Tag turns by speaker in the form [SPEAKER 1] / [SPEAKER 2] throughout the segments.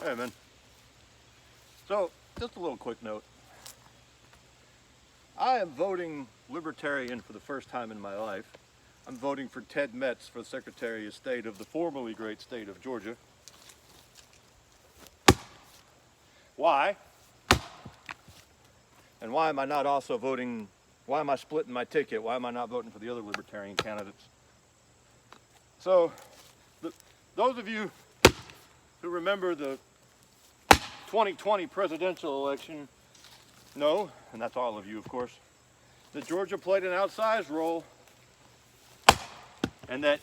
[SPEAKER 1] Hey, man. So, just a little quick note. I am voting Libertarian for the first time in my life. I'm voting for Ted Metz for Secretary of State of the formerly great state of Georgia. Why? And why am I not also voting, why am I splitting my ticket? Why am I not voting for the other Libertarian candidates? So, those of you who remember the 2020 presidential election know, and that's all of you of course, that Georgia played an outsized role, and that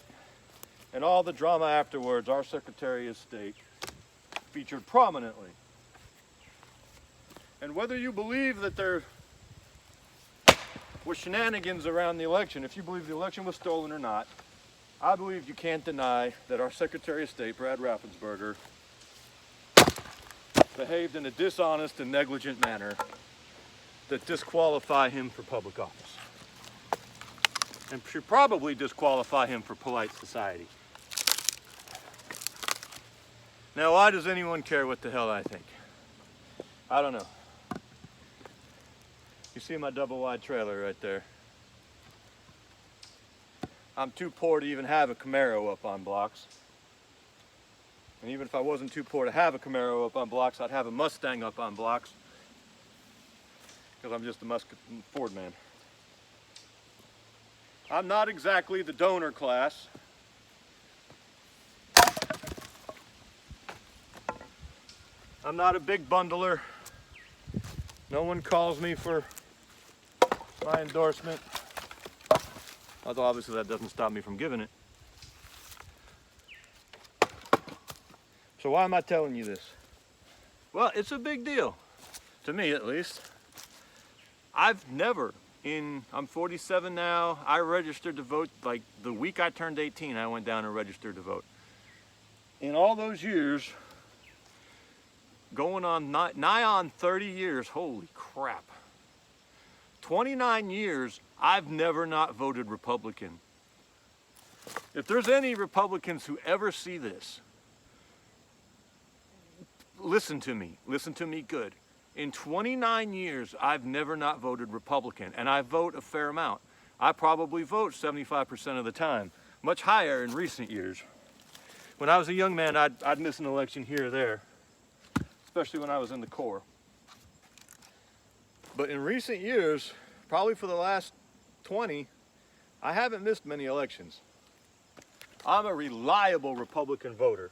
[SPEAKER 1] in all the drama afterwards, our Secretary of State featured prominently. And whether you believe that there was shenanigans around the election, if you believe the election was stolen or not, I believe you can't deny that our Secretary of State, Brad Raffensberger, behaved in a dishonest and negligent manner that disqualify him for public office. And should probably disqualify him for polite society. Now, why does anyone care what the hell I think? I don't know. You see my double-wide trailer right there? I'm too poor to even have a Camaro up on blocks. And even if I wasn't too poor to have a Camaro up on blocks, I'd have a Mustang up on blocks. Because I'm just a Ford man. I'm not exactly the donor class. I'm not a big bundler. No one calls me for my endorsement. Although obviously that doesn't stop me from giving it. So why am I telling you this? Well, it's a big deal. To me at least. I've never, I'm 47 now, I registered to vote, like the week I turned 18, I went down and registered to vote. In all those years, going on nigh on 30 years, holy crap. 29 years, I've never not voted Republican. If there's any Republicans who ever see this, listen to me good. In 29 years, I've never not voted Republican, and I vote a fair amount. I probably vote 75% of the time, much higher in recent years. When I was a young man, I'd miss an election here or there, especially when I was in the Corps. But in recent years, probably for the last 20, I haven't missed many elections. I'm a reliable Republican voter.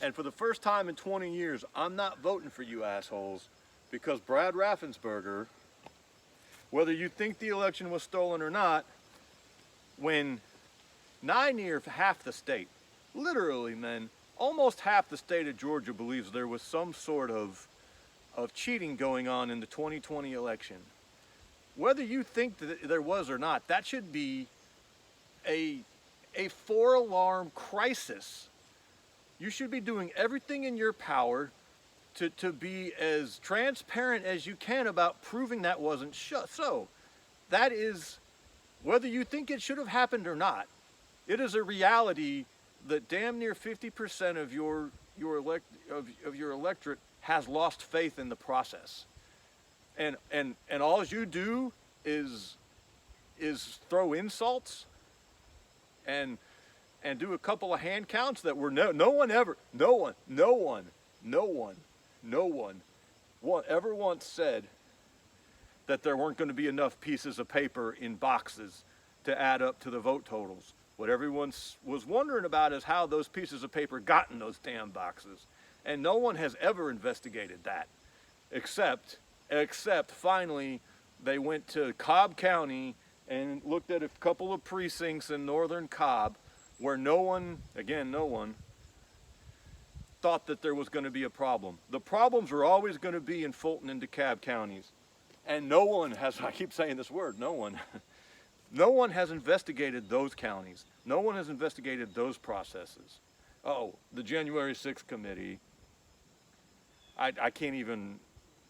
[SPEAKER 1] And for the first time in 20 years, I'm not voting for you assholes because Brad Raffensberger, whether you think the election was stolen or not, when nigh near half the state, literally, man, almost half the state of Georgia believes there was some sort of cheating going on in the 2020 election. Whether you think that there was or not, that should be a 4-alarm crisis. You should be doing everything in your power to be as transparent as you can about proving that wasn't so. That is, whether you think it should have happened or not, it is a reality that damn near 50% of your electorate has lost faith in the process. And all you do is throw insults and do a couple of hand counts that were no one ever once said that there weren't going to be enough pieces of paper in boxes to add up to the vote totals. What everyone was wondering about is how those pieces of paper got in those damn boxes. And no one has ever investigated that, except finally they went to Cobb County and looked at a couple of precincts in northern Cobb where no one thought that there was going to be a problem. The problems are always going to be in Fulton and DeKalb counties. And no one has, I keep saying this word, no one has investigated those counties. No one has investigated those processes. Oh, the January 6th committee, I can't even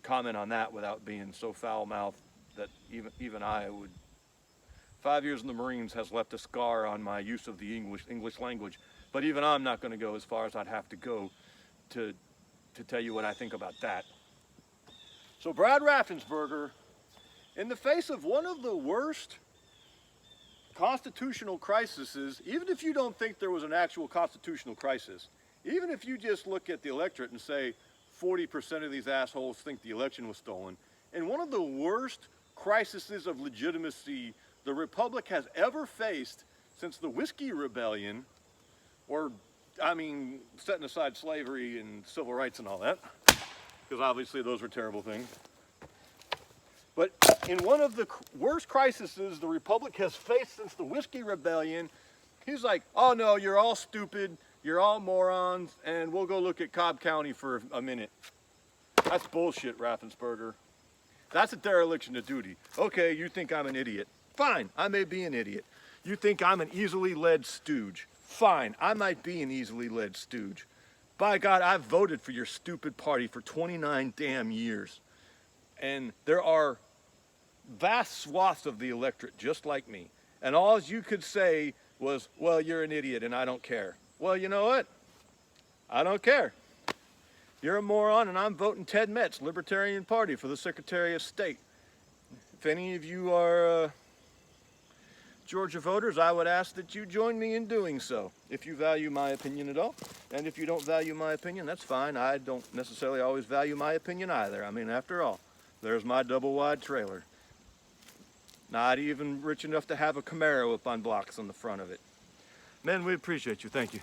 [SPEAKER 1] comment on that without being so foul-mouthed that even I would. 5 years in the Marines has left a scar on my use of the English language, but even I'm not going to go as far as I'd have to go to to tell you what I think about that. So Brad Raffensberger, in the face of one of the worst constitutional crises, even if you don't think there was an actual constitutional crisis, even if you just look at the electorate and say 40% of these assholes think the election was stolen, in one of the worst crises of legitimacy the Republic has ever faced since the Whiskey Rebellion, or, I mean, setting aside slavery and civil rights and all that, because obviously those were terrible things. But in one of the worst crises the Republic has faced since the Whiskey Rebellion, he's like, oh no, you're all stupid, you're all morons, and we'll go look at Cobb County for a minute. That's bullshit, Raffensberger. That's a dereliction of duty. Okay, you think I'm an idiot. Fine, I may be an idiot. You think I'm an easily led stooge. Fine, I might be an easily led stooge. By God, I've voted for your stupid party for 29 damn years. And there are vast swaths of the electorate just like me. And all you could say was, well, you're an idiot and I don't care. Well, you know what? I don't care. You're a moron and I'm voting Ted Metz, Libertarian Party, for the Secretary of State. If any of you are Georgia voters, I would ask that you join me in doing so, if you value my opinion at all. And if you don't value my opinion, that's fine. I don't necessarily always value my opinion either. I mean, after all, there's my double-wide trailer. Not even rich enough to have a Camaro up on blocks on the front of it. Men, we appreciate you. Thank you.